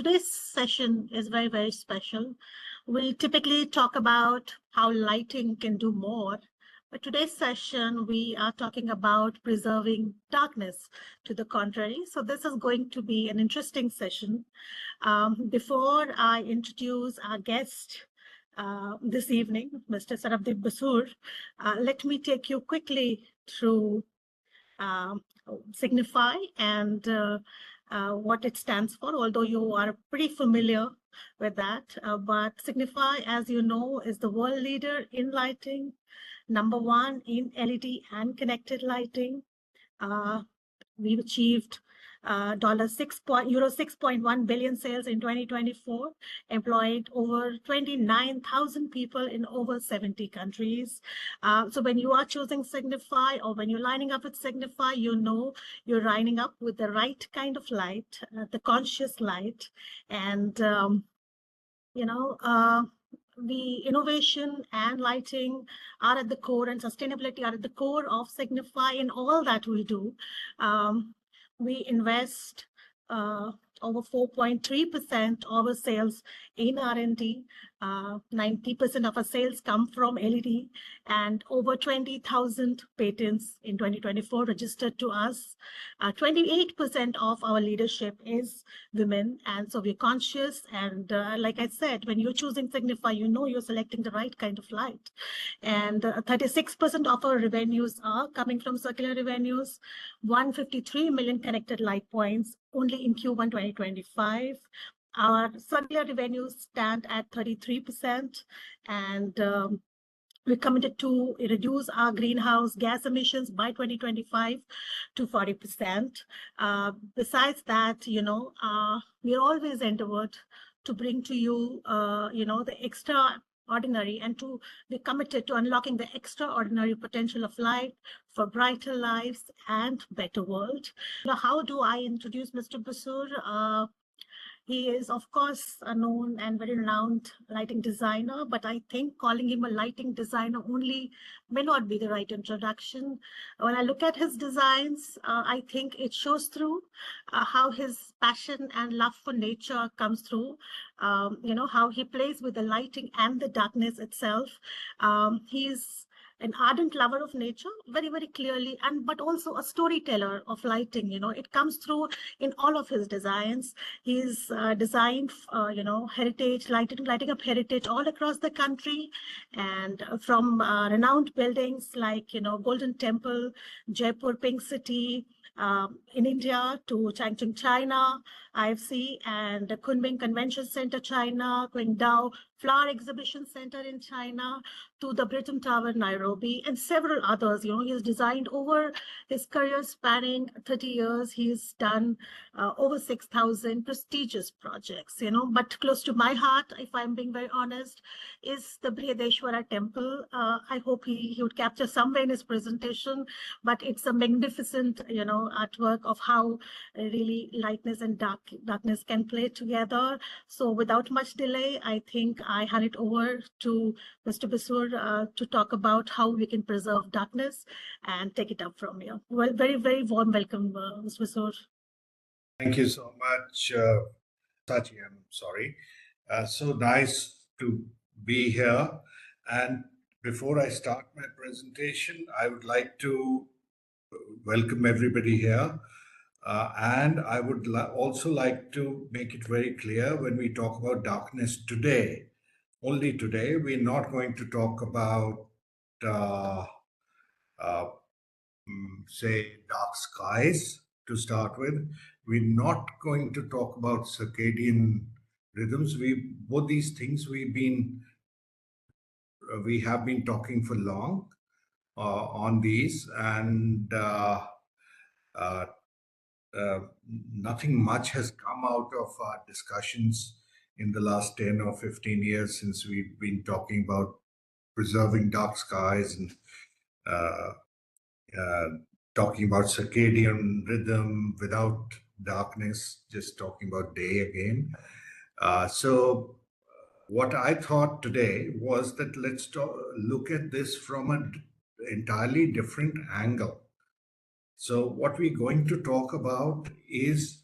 Today's session is very, very special. We typically talk about how lighting can do more, but today's session, we are talking about preserving darkness to the contrary. So this is going to be an interesting session. Before I introduce our guest this evening, Mr. Sarvdeep Basur, let me take you quickly through Signify and what it stands for, although you are pretty familiar with that. But Signify, as you know, is the world leader in lighting, #1 in LED and connected lighting. We've achieved euro 6.1 billion sales in 2024, employed over 29,000 people in over 70 countries. So when you are choosing Signify or when you're lining up with Signify, you know you're lining up with the right kind of light, the conscious light. And, the innovation and lighting are at the core, and sustainability are at the core of Signify in all that we do. We invest over 4.3% of our sales in R&D. 90% of our sales come from LED, and over 20,000 patents in 2024 registered to us. 28% of our leadership is women, and so we're conscious. And like I said, when you're choosing Signify, you know you're selecting the right kind of light. And 36% of our revenues are coming from circular revenues, 153 million connected light points only in Q1 2025. Our circular revenues stand at 33%, and we're committed to reduce our greenhouse gas emissions by 2025 to 40%. Besides that, we're always endeavored to bring to you, the extraordinary, and to be committed to unlocking the extraordinary potential of light for brighter lives and better world. How do I introduce Mr. Basur? He is, of course, a known and very renowned lighting designer, but I think calling him a lighting designer only may not be the right introduction. When I look at his designs, I think it shows through how his passion and love for nature comes through, how he plays with the lighting and the darkness itself. He's an ardent lover of nature, very, very clearly, but also a storyteller of lighting. It comes through in all of his designs. He's designed, heritage, lighting up heritage all across the country, and from renowned buildings like, Golden Temple, Jaipur, Pink City, in India, to Changchun, China, IFC, and the Kunming Convention Center, China, Qingdao Flower Exhibition Center in China, to the Britain Tower, Nairobi, and several others. He has designed over his career spanning 30 years. He's done over 6,000 prestigious projects, but close to my heart, if I'm being very honest, is the Brihadeshwara Temple. I hope he would capture somewhere in his presentation, but it's a magnificent, artwork of how really lightness and darkness can play together. So without much delay, I think I hand it over to Mr. Basur to talk about how we can preserve darkness and take it up from here. Well, very, very warm welcome, Mr. Basur. Thank you so much, Sachi. I'm sorry. So nice to be here. And before I start my presentation, I would like to welcome everybody here. And I would also like to make it very clear, when we talk about darkness today, only today, we're not going to talk about, say, dark skies to start with. We're not going to talk about circadian rhythms. Both these things we have been talking for long on these, and nothing much has come out of our discussions in the last 10 or 15 years since we've been talking about preserving dark skies and talking about circadian rhythm without darkness, just talking about day again. So what I thought today was that let's look at this from an entirely different angle. So what we're going to talk about is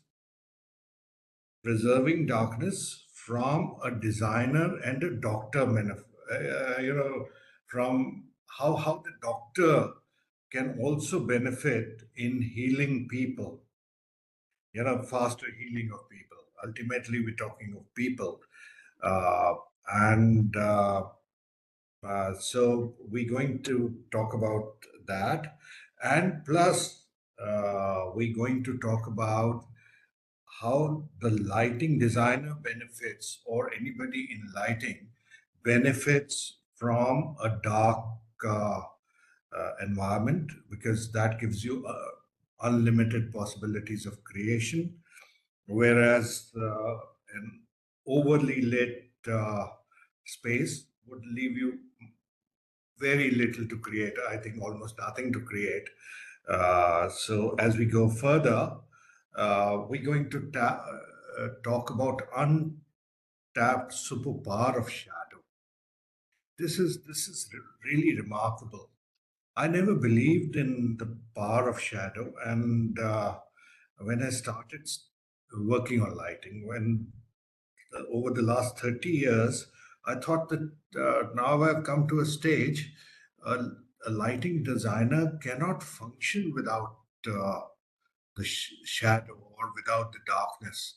preserving darkness from a designer and a doctor, from how the doctor can also benefit in healing people, faster healing of people. Ultimately, we're talking of people. Uh, and So we're going to talk about that. And plus, we're going to talk about how the lighting designer benefits, or anybody in lighting benefits from a dark uh, environment, because that gives you unlimited possibilities of creation, whereas an overly lit space would leave you very little to create. I think almost nothing to create. So as we go further, we're going to talk about untapped superpower of shadow. This is really remarkable. I never believed in the power of shadow, and when I started working on lighting, when over the last 30 years, I thought that now I've come to a stage, a, a lighting designer cannot function without the shadow or without the darkness.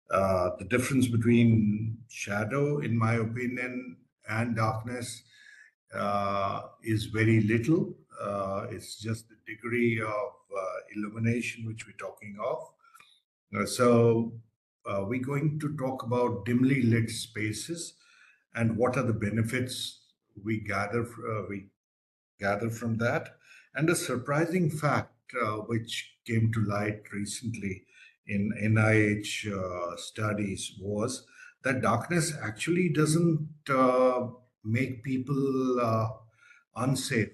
The difference between shadow, in my opinion, and darkness is very little. It's just the degree of illumination which we're talking of. We're going to talk about dimly lit spaces and what are the benefits we gather from that. And a surprising fact which came to light recently in NIH studies was that darkness actually doesn't make people unsafe.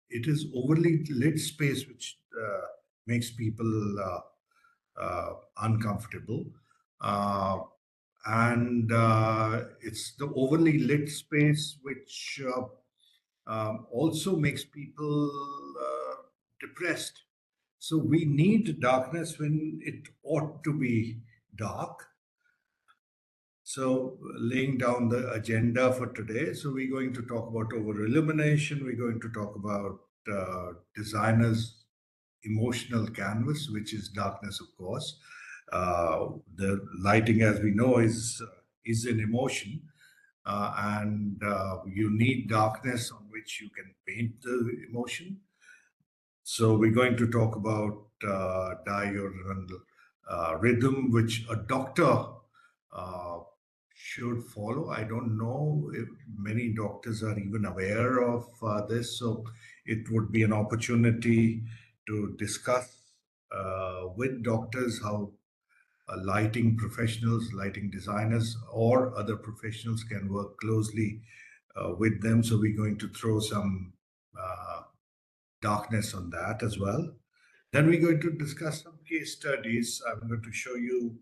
It is overly lit space which makes people uncomfortable. Uh, and It's the overly lit space which also makes people depressed. So we need darkness when it ought to be dark. So, laying down the agenda for today. So, we're going to talk about over illumination. We're going to talk about designers' emotional canvas, which is darkness, of course. The lighting, as we know, is an emotion, and you need darkness on which you can paint the emotion. So we're going to talk about diurnal rhythm, which a doctor uh, should follow. I don't know if many doctors are even aware of this, so it would be an opportunity to discuss with doctors how lighting professionals, lighting designers, or other professionals can work closely with them. So we're going to throw some darkness on that as well. Then we're going to discuss some case studies. I'm going to show you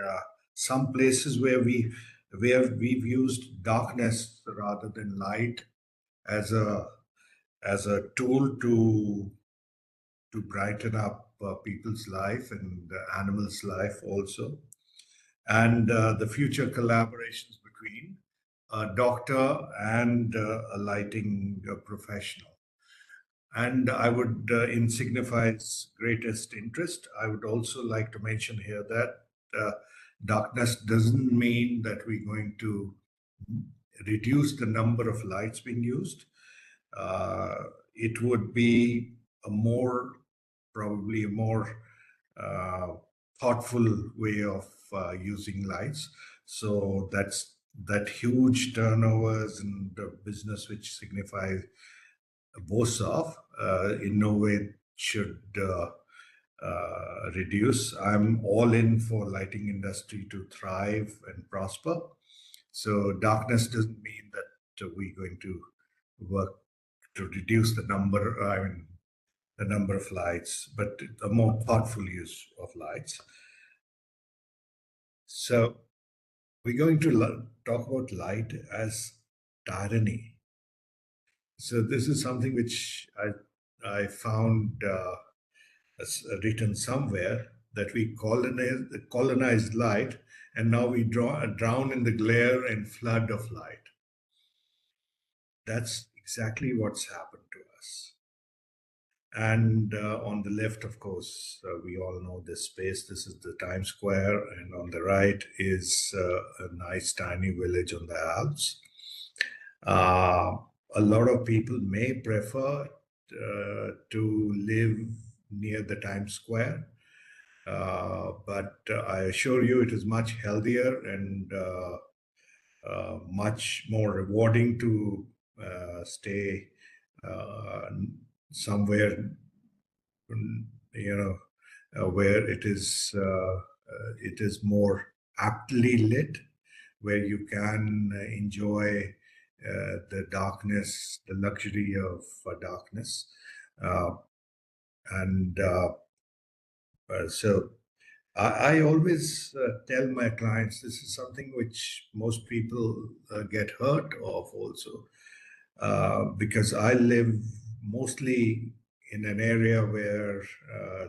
uh, some places where we've used darkness rather than light as a tool to brighten up people's life and animals' life also, and the future collaborations between a doctor and a lighting professional. And I would, in Signify's greatest interest, I would also like to mention here that uh, darkness doesn't mean that we're going to reduce the number of lights being used. Uh, it would be a more, probably a more uh, thoughtful way of using lights. So that huge turnovers and the business which Signify boasts of, in no way should reduce. I'm all in for lighting industry to thrive and prosper. So darkness doesn't mean that we're going to work to reduce the number, I mean, the number of lights, but a more thoughtful use of lights. So we're going to talk about light as tyranny. So this is something which I found written somewhere, that we colonized light and now we drown in the glare and flood of light. That's exactly what's happened to us. And on the left, of course, we all know this space. This is the Times Square, and on the right is a nice tiny village on the Alps. A lot of people may prefer to live near the Times Square, but I assure you it is much healthier and much more rewarding to stay somewhere, where it is more aptly lit, where you can enjoy the darkness, the luxury of darkness. And so I always tell my clients this is something which most people get hurt of also, because I live mostly in an area where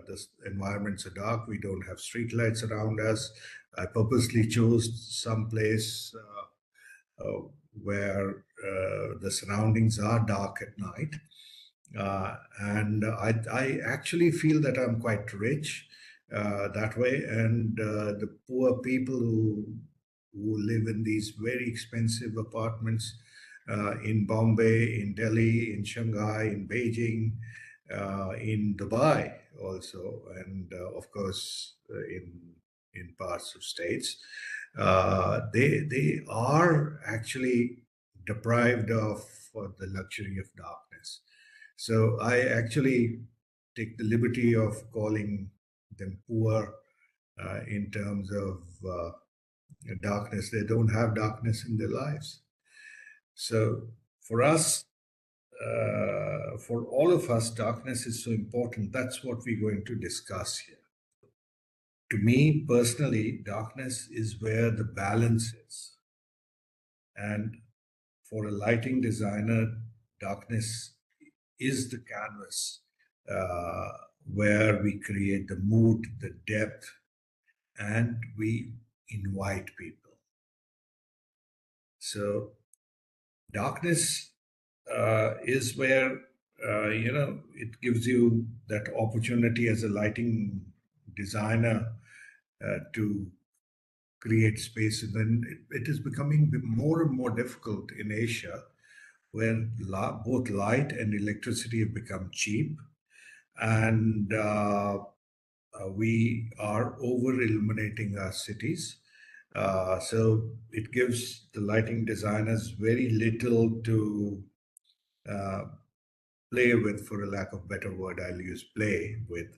the environments are dark. We don't have street lights around us. I purposely chose some place where the surroundings are dark at night. And I actually feel that I'm quite rich that way. And the poor people who live in these very expensive apartments in Bombay, in Delhi, in Shanghai, in Beijing, in Dubai also, and of course in parts of states, they are actually deprived of the luxury of darkness. So I actually take the liberty of calling them poor in terms of darkness. They don't have darkness in their lives. So for us, for all of us, darkness is so important. That's what we're going to discuss here. To me personally, darkness is where the balance is. And for a lighting designer, darkness is the canvas where we create the mood, the depth, and we invite people. So darkness is where it gives you that opportunity as a lighting designer to create spaces, and it is becoming more and more difficult in Asia, where both light and electricity have become cheap, and we are over illuminating our cities. So it gives the lighting designers very little to play with, for a lack of better word. I'll use play with,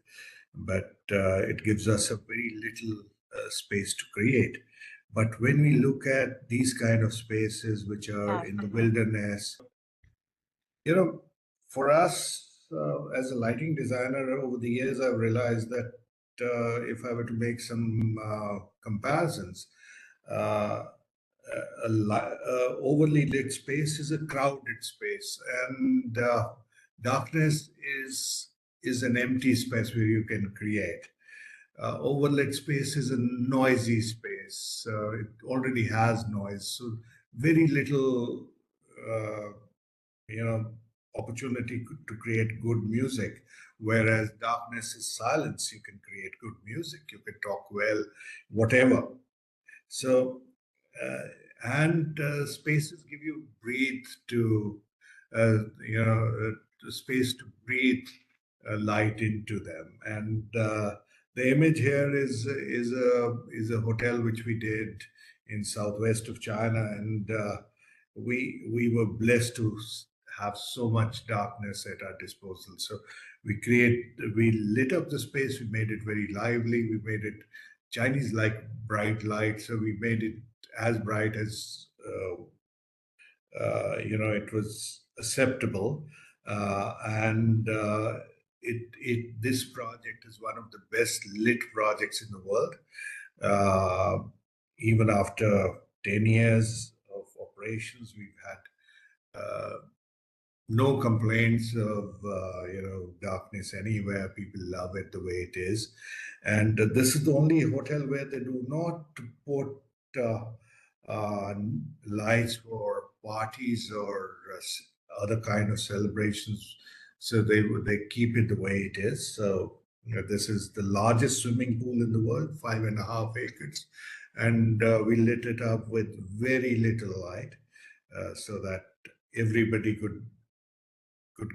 but it gives us a very little space to create. But when we look at these kind of spaces which are in the wilderness, for us as a lighting designer over the years, I've realized that if I were to make some comparisons, overly lit space is a crowded space, and darkness is an empty space where you can create. Overlit space is a noisy space. It already has noise, so very little, opportunity to create good music. Whereas darkness is silence. You can create good music. You can talk well, whatever. So, and spaces give you breathe to, space to breathe light into them. And the image here is a hotel which we did in southwest of China, and we were blessed to have so much darkness at our disposal. So we lit up the space. We made it very lively. We made it Chinese like bright light, so we made it as bright as it was acceptable, and this project is one of the best lit projects in the world. Even after 10 years of operations, we've had no complaints of darkness anywhere. People love it the way it is, and this is the only hotel where they do not put uh, uh, lights for parties or other kind of celebrations. So they keep it the way it is. So this is the largest swimming pool in the world, 5.5 acres, and we lit it up with very little light, so that everybody could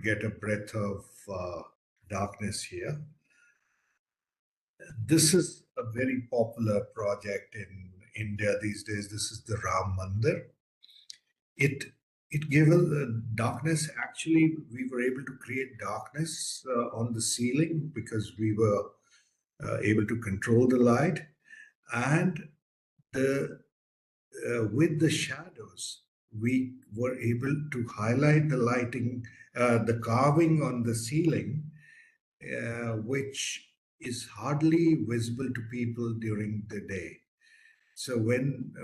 get a breath of darkness here. This is a very popular project in India these days. This is the Ram Mandir. It it gave us darkness. Actually, we were able to create darkness on the ceiling because we were able to control the light, and the with the shadows, we were able to highlight the lighting, the carving on the ceiling, which is hardly visible to people during the day. So when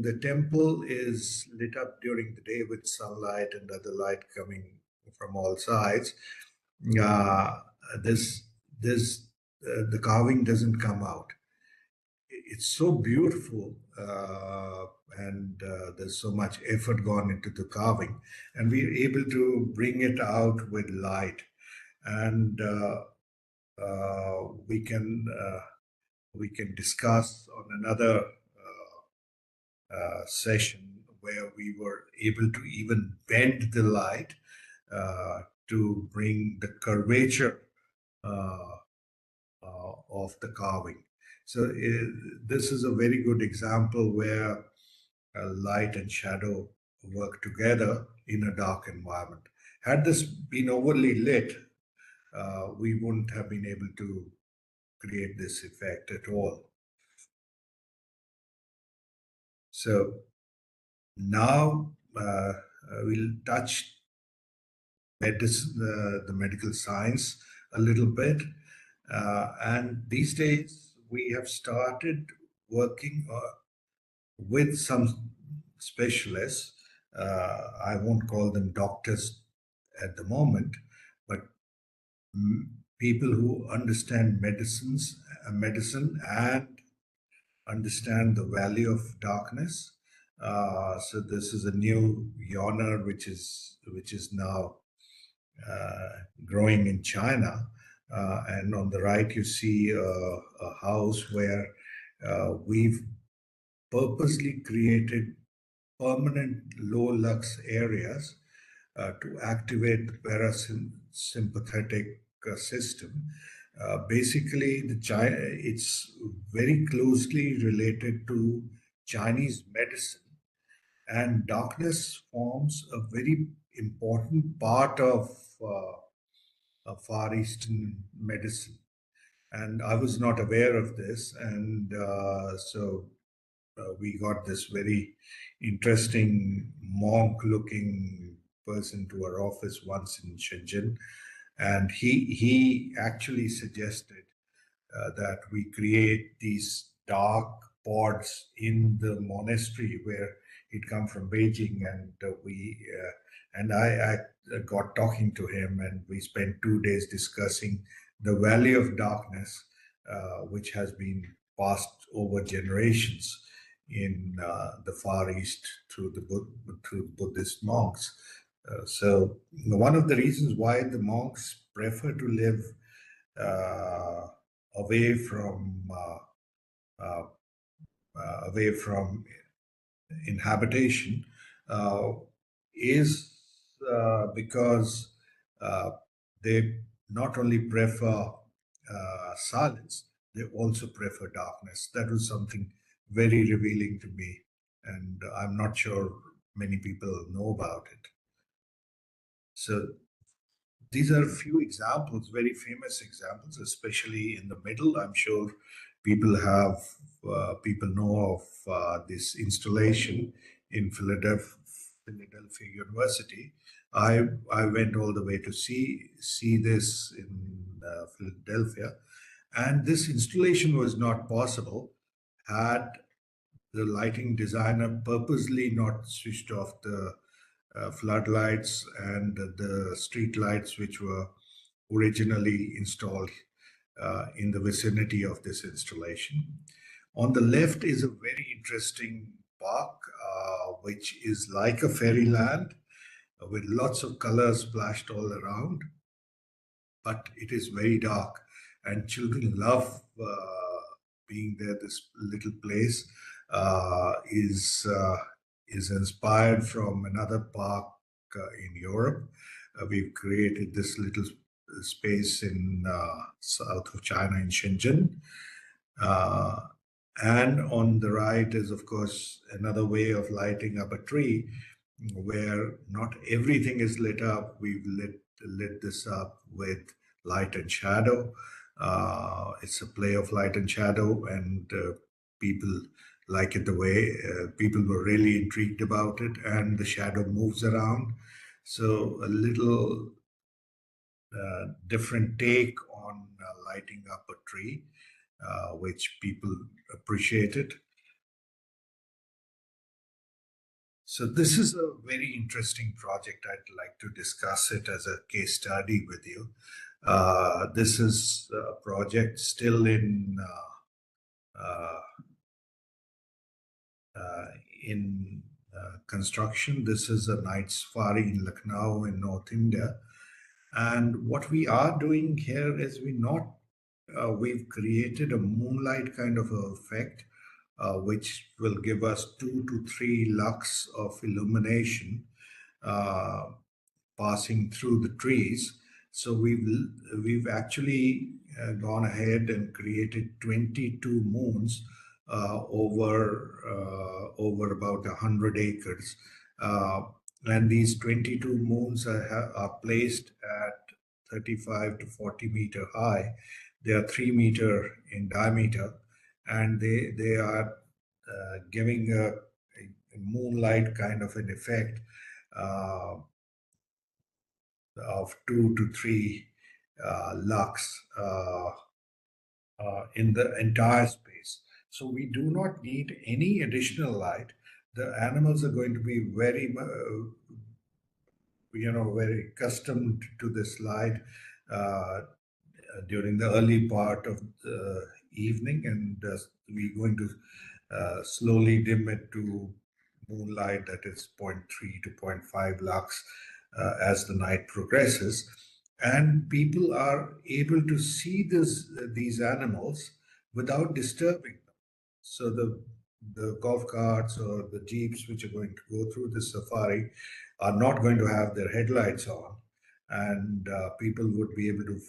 the temple is lit up during the day with sunlight and other light coming from all sides, uh, this this the carving doesn't come out. It's so beautiful, and there's so much effort gone into the carving, and we're able to bring it out with light, and we can discuss on another session where we were able to even bend the light to bring the curvature uh, of the carving. So this is a very good example where light and shadow work together in a dark environment. Had this been overly lit, we wouldn't have been able to create this effect at all. So now we'll touch medicine, the medical science a little bit. And these days we have started working with some specialists. I won't call them doctors at the moment, but people who understand medicine and understand the value of darkness. So this is a new genre which is now growing in China. And on the right, you see a house where we've purposely created permanent low lux areas to activate the parasympathetic system. Basically, it's very closely related to Chinese medicine, and darkness forms a very important part of Far Eastern medicine. And I was not aware of this, and so we got this very interesting monk-looking person to our office once in Shenzhen, and he actually suggested that we create these dark pods in the monastery where he'd come from Beijing, and I got talking to him, and we spent 2 days discussing the value of darkness, which has been passed over generations in the Far East through through Buddhist monks. So one of the reasons why the monks prefer to live uh, away from uh, away from inhabitation uh, is because uh, they not only prefer silence, they also prefer darkness. That was something very revealing to me, and I'm not sure many people know about it. So these are a few examples, very famous examples, especially in the middle. I'm sure people know of this installation in Philadelphia University. I went all the way to see this in Philadelphia, and this installation was not possible had the lighting designer purposely not switched off the floodlights and the street lights which were originally installed in the vicinity of this installation. On the left is a very interesting park, which is like a fairyland with lots of colors splashed all around, but it is very dark, and children love being there. This little place is inspired from another park in Europe. We've created this little space in south of China in Shenzhen. Uh, and on the right is, of course, another way of lighting up a tree where not everything is lit up. We've lit this up with light and shadow. It's a play of light and shadow, and people like it the way people were really intrigued about it, and the shadow moves around. So a little different take on lighting up a tree, which people appreciated. So this is a very interesting project. I'd like to discuss it as a case study with you. This is a project still uh, in construction. This is a night safari in Lucknow in North India. And what we are doing here is we've created a moonlight kind of effect, which will give us 2 to 3 lux of illumination uh, passing through the trees. So we've actually gone ahead and created 22 moons over about 100 acres, and these 22 moons are placed at 35 to 40 meter high. They are 3 meter in diameter, and they are giving a moonlight kind of an effect of 2 to 3 lux in the entire space. So we do not need any additional light. The animals are going to be very accustomed to this light during the early part of the evening, and we're going to slowly dim it to moonlight that is 0.3 to 0.5 lux as the night progresses. And people are able to see these animals without disturbing them. So the golf carts or the jeeps which are going to go through this safari are not going to have their headlights on, and people would be able to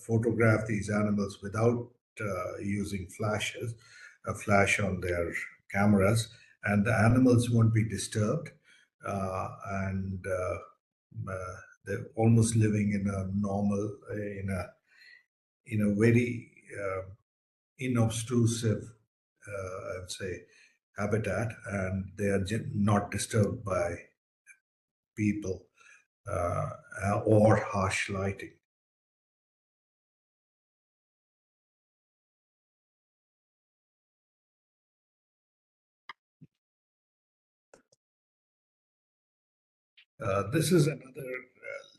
photograph these animals without using flashes, a flash on their cameras, and the animals won't be disturbed, and they're almost living in a normal, in a very inobtrusive, I would say, habitat, and they are not disturbed by people or harsh lighting. This is another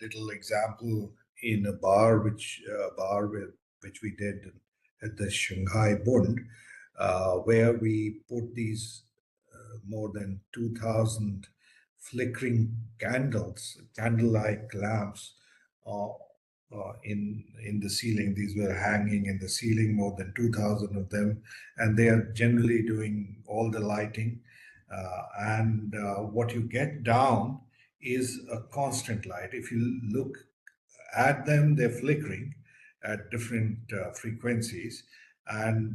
little example in a which we did at the Shanghai Bund, where we put these more than 2,000 flickering candle-like lamps uh, in the ceiling. These were hanging in the ceiling, more than 2,000 of them, and they are generally doing all the lighting. And what you get down is a constant light. If you look at them, they're flickering at different frequencies,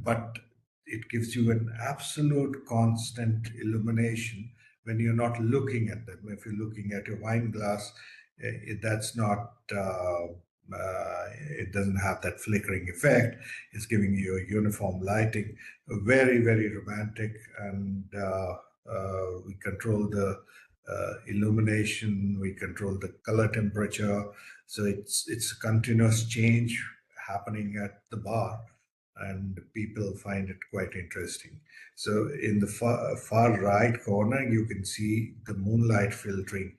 but it gives you an absolute constant illumination when you're not looking at them. If you're looking at a wine glass, that's not. It doesn't have that flickering effect. It's giving you a uniform lighting, very, very romantic, and we control the illumination, we control the color temperature. So it's a continuous change happening at the bar. and people find it quite interesting. So in the far right corner, you can see the moonlight filtering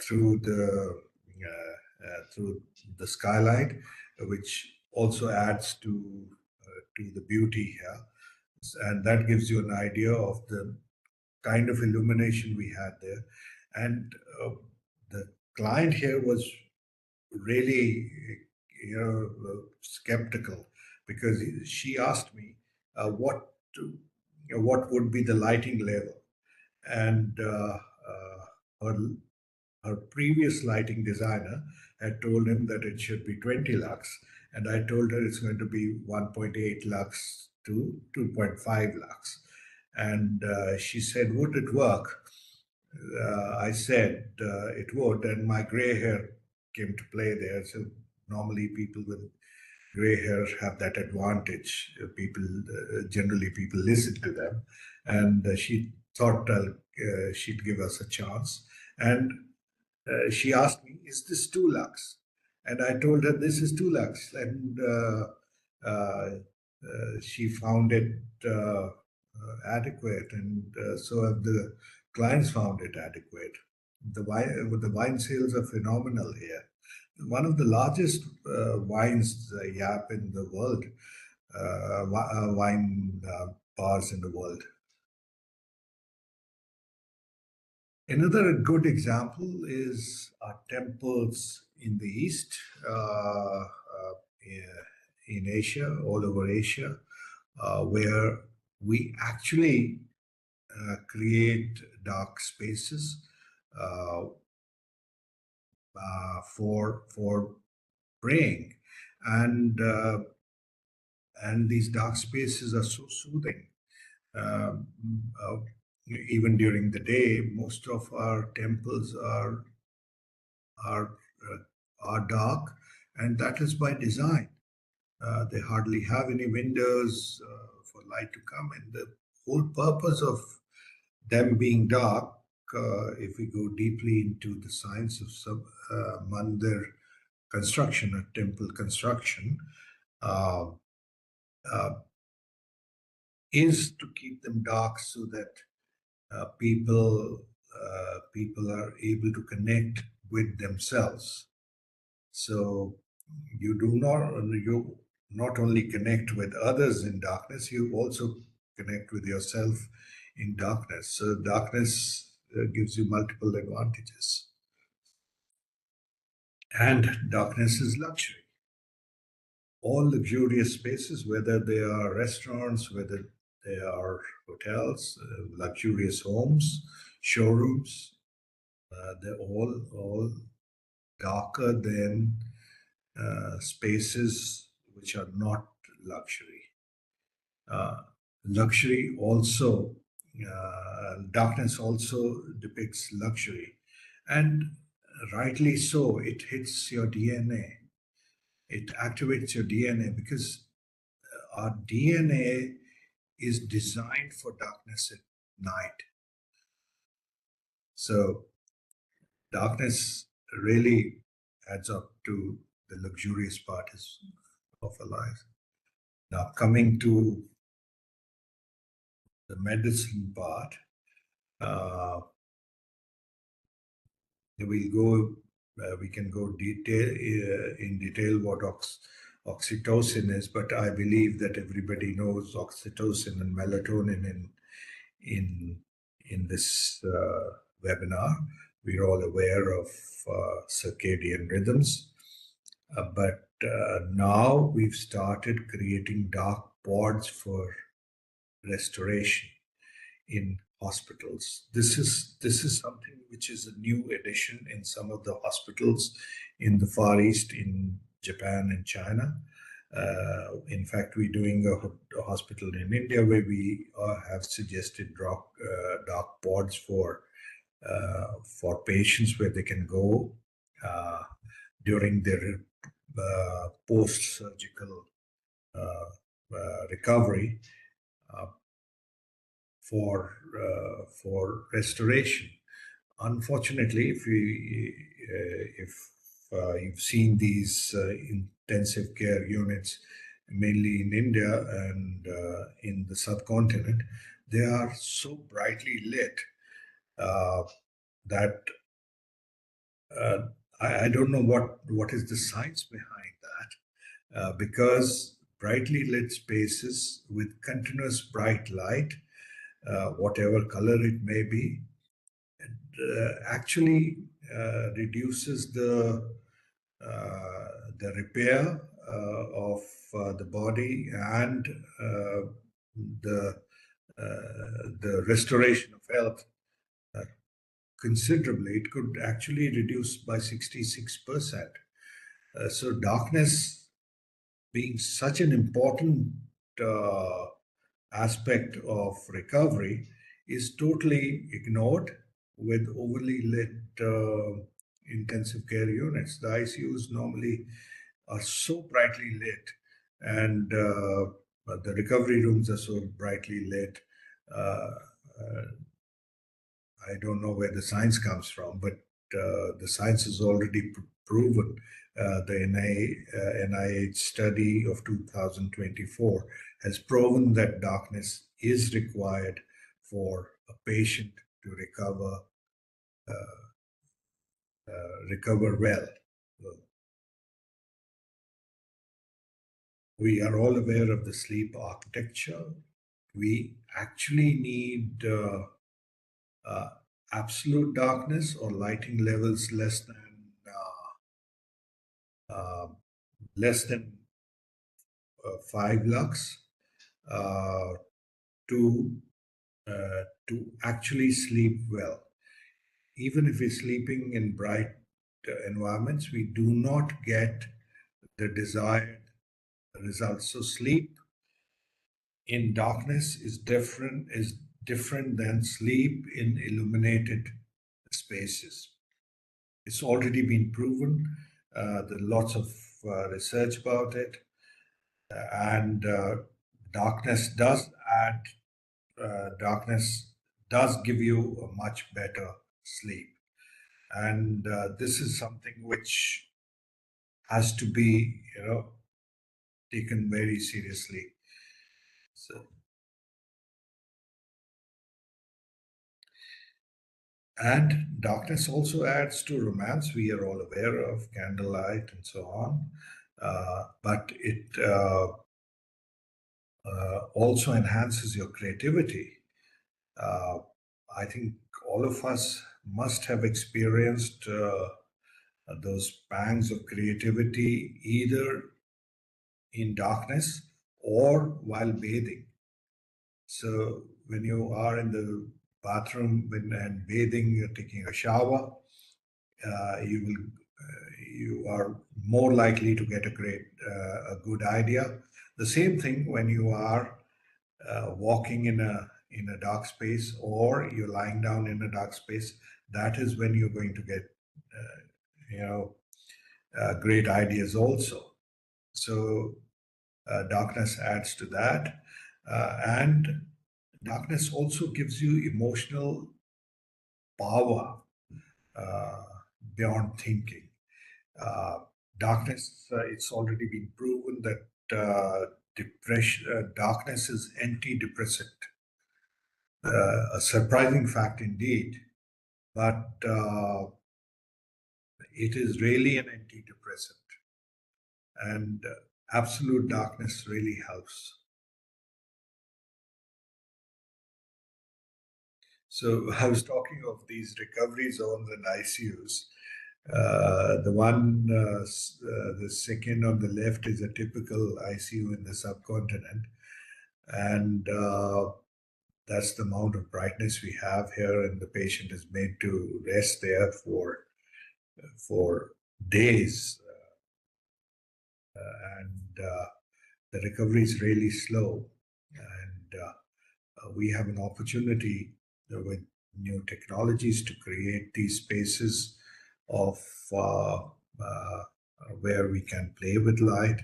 through the skylight, which also adds to the beauty here, and that gives you an idea of the kind of illumination we had there. And the client here was really, skeptical, because she asked me what would be the lighting level, and her her previous lighting designer had told him that it should be 20 lux, and I told her it's going to be 1.8 lux to 2.5 lux, and she said, "Would it work?" I said it would, and my gray hair came to play there. So normally people with gray hair have that advantage. Generally people listen to them, and she thought she'd give us a chance. And she asked me, "Is this 2 lux?" And I told her, "This is 2 lux." And she found it adequate, and so have the clients found it adequate. The wine sales are phenomenal here. One of the largest wines yap in the world, wine bars in the world. Another good example is our temples in the East, in Asia, all over Asia, where we actually create dark spaces uh, for praying, and these dark spaces are so soothing. Um, uh, Even during the day, most of our temples are uh, are dark, and that is by design. They hardly have any windows for light to come in. The whole purpose of them being dark, if we go deeply into the science of mandir construction or temple construction, uh, uh, is to keep them dark so that people are able to connect with themselves. So you not only connect with others in darkness, you also connect with yourself in darkness. So darkness gives you multiple advantages. And darkness is luxury. All luxurious spaces, whether they are restaurants, whether they are hotels, luxurious homes, showrooms, they're all darker than spaces which are not luxury. Luxury also, darkness also depicts luxury, and rightly so. It hits your DNA. It activates your DNA, because our DNA is designed for darkness at night. So darkness really adds up to the luxurious part of our life. Now, coming to the medicine part, uh, we can go in detail what oxytocin is, but I believe that everybody knows oxytocin and melatonin in in this webinar. We're all aware of circadian rhythms, but now we've started creating dark pods for restoration in hospitals. This is something which is a new addition in some of the hospitals in the Far East, in Japan and China. In fact, we're doing a hospital in India where we have suggested dark pods for patients, where they can go during their post-surgical recovery, uh, for restoration. Unfortunately, if you've seen these intensive care units, mainly in India and in the subcontinent, they are so brightly lit that I don't know what is the science behind that. Because brightly lit spaces with continuous bright light, whatever color it may be, actually reduces the repair of the body and the the restoration of health considerably. It could actually reduce by 66%. So darkness being such an important uh, aspect of recovery is totally ignored with overly lit intensive care units. The ICUs normally are so brightly lit, and the recovery rooms are so brightly lit. Uh, uh, I don't know where the science comes from, but the science has already proven. The NIH study of 2024 has proven that darkness is required for a patient to recover well. We are all aware of the sleep architecture. We actually need uh, absolute darkness or lighting levels uh, less than 5 lux uh, to to actually sleep well. Even if we're sleeping in bright environments, we do not get the desired results. So sleep in darkness is different than sleep in illuminated spaces. It's already been proven. There's lots of research about it, and darkness does add. Darkness does give you a much better sleep, and this is something which has to be, taken very seriously. So, and darkness also adds to romance. We are all aware of candlelight and so on, but it also enhances your creativity. Uh, I think all of us must have experienced those pangs of creativity either in darkness or while bathing. So when you are in the bathroom and bathing, you're taking a shower, you are more likely to get a good idea. The same thing when you are walking in a dark space or you're lying down in a dark space. That is when you're going to get you know great ideas also. So darkness adds to that, and darkness also gives you emotional power uh, beyond thinking. Uh, Darkness, it's already been proven that darkness is antidepressant. A surprising fact indeed, but it is really an antidepressant, and absolute darkness really helps. So I was talking of these recovery zones and ICUs. The second on the left is a typical ICU in the subcontinent, and that's the amount of brightness we have here, and the patient is made to rest there for days, and the recovery is really slow, and we have an opportunity with new technologies to create these spaces of where we can play with light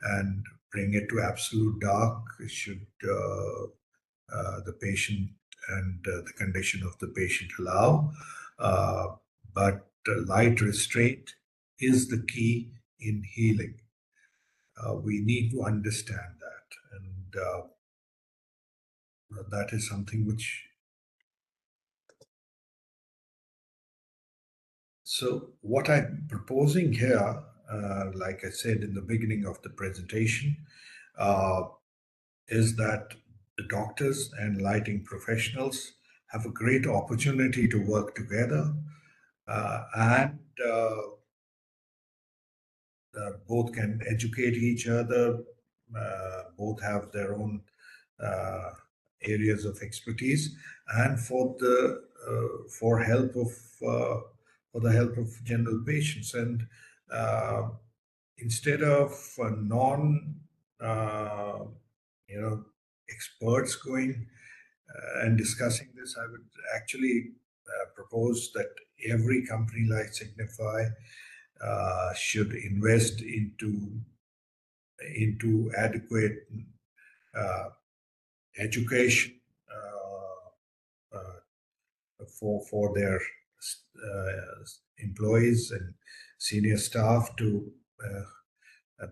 and bring it to absolute dark should the patient and the condition of the patient allow. Uh, but light restraint is the key in healing. we need to understand that, and that is something which. So what I'm proposing here, like I said in the beginning of the presentation, uh, is that the doctors and lighting professionals have a great opportunity to work together, and both can educate each other, both have their own uh, areas of expertise, and for help of for the help of general patients. And uh, instead of non uh, experts going and discussing this, I would actually propose that every company like Signify should invest into adequate uh, education for their employees and senior staff to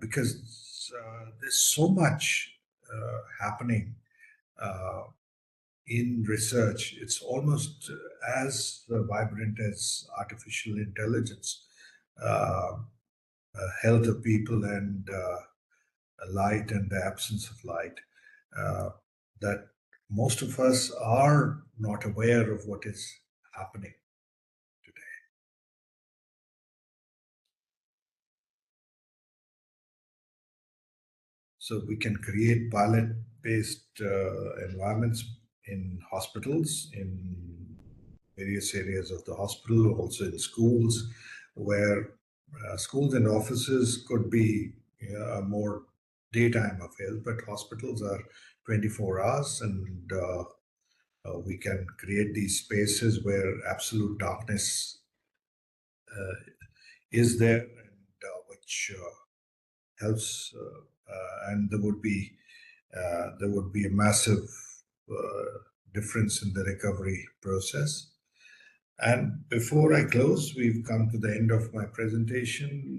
because there's so much happening uh, in research. It's almost as vibrant as artificial intelligence, health of people, and light and the absence of light, uh, that most of us are not aware of what is happening today. So we can create pilot-based environments in hospitals, in various areas of the hospital, also in schools, where schools and offices could be more daytime affairs, but hospitals are 24 hours, and we can create these spaces where absolute darkness is there, and which helps, and there would be a massive difference in the recovery process. And before I close, we've come to the end of my presentation.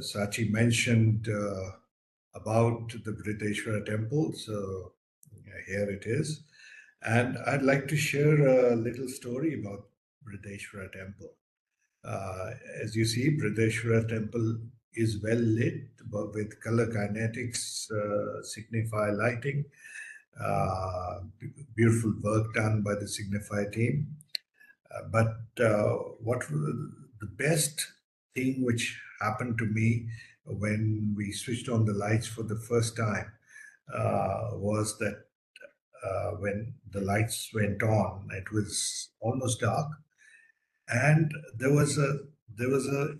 Sachi mentioned about the Briteshwara temple, so here it is. And I'd like to share a little story about Briteshwara temple. As you see, Briteshwara temple is well lit with color kinetics, Signify lighting, beautiful work done by the Signify team. But what the best thing which happened to me when we switched on the lights for the first time was that when the lights went on, it was almost dark, and there was a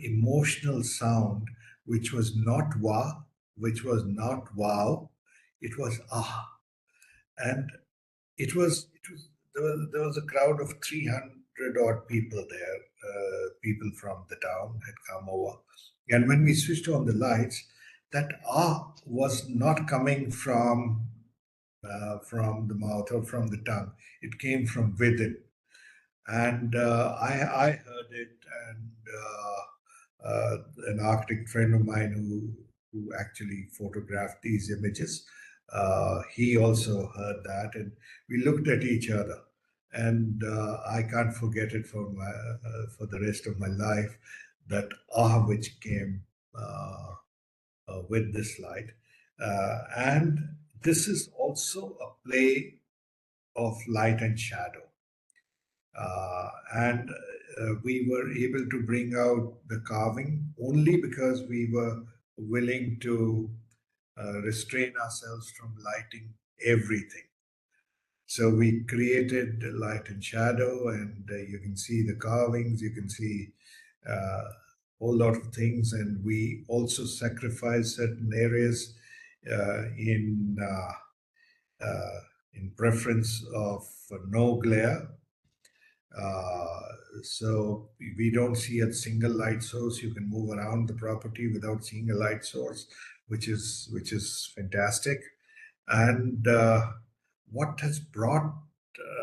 emotional sound which was not wah, which was not wow, it was ah, and it was there was a crowd of 300 odd people there. People from the town had come over, and when we switched on the lights, that ah was not coming from the mouth or from the tongue. It came from within, and I heard it, and an architect friend of mine who actually photographed these images, he also heard that, and we looked at each other, and I can't forget it for the rest of my life. That which came with this light, and this is also a play of light and shadow. And we were able to bring out the carving only because we were willing to restrain ourselves from lighting everything. So we created light and shadow, and you can see the carvings, you can see a whole lot of things, and we also sacrifice certain areas uh, in in preference of no glare. So we don't see a single light source. You can move around the property without seeing a light source, which is fantastic. And what has brought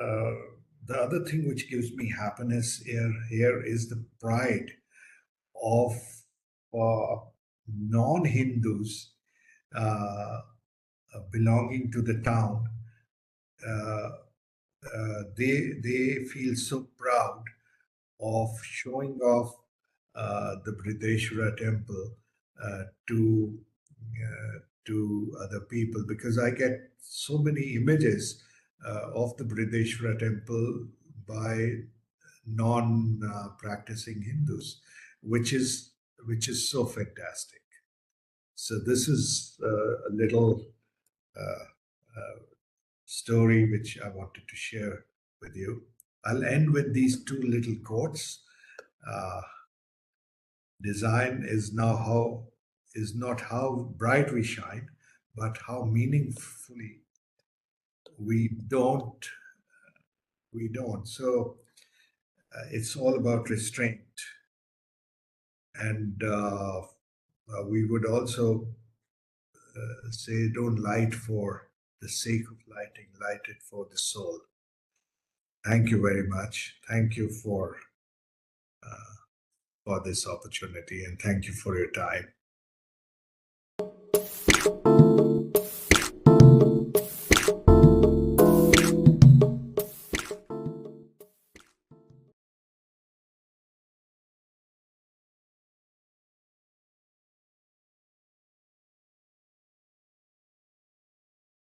uh, the other thing which gives me happiness here is the pride of uh, non-Hindus belonging to the town, they feel so proud of showing off the Brideshwara temple to other people, because I get so many images of the Brideshwara temple by non-practicing Hindus, which is so fantastic. So this is a little story which I wanted to share with you. I'll end with these two little quotes. Uh, Design is not how bright we shine, but how meaningfully we don't So it's all about restraint, and we would also say, don't light for the sake of lighting, light it for the soul. Thank you very much. Thank you for this opportunity, and thank you for your time.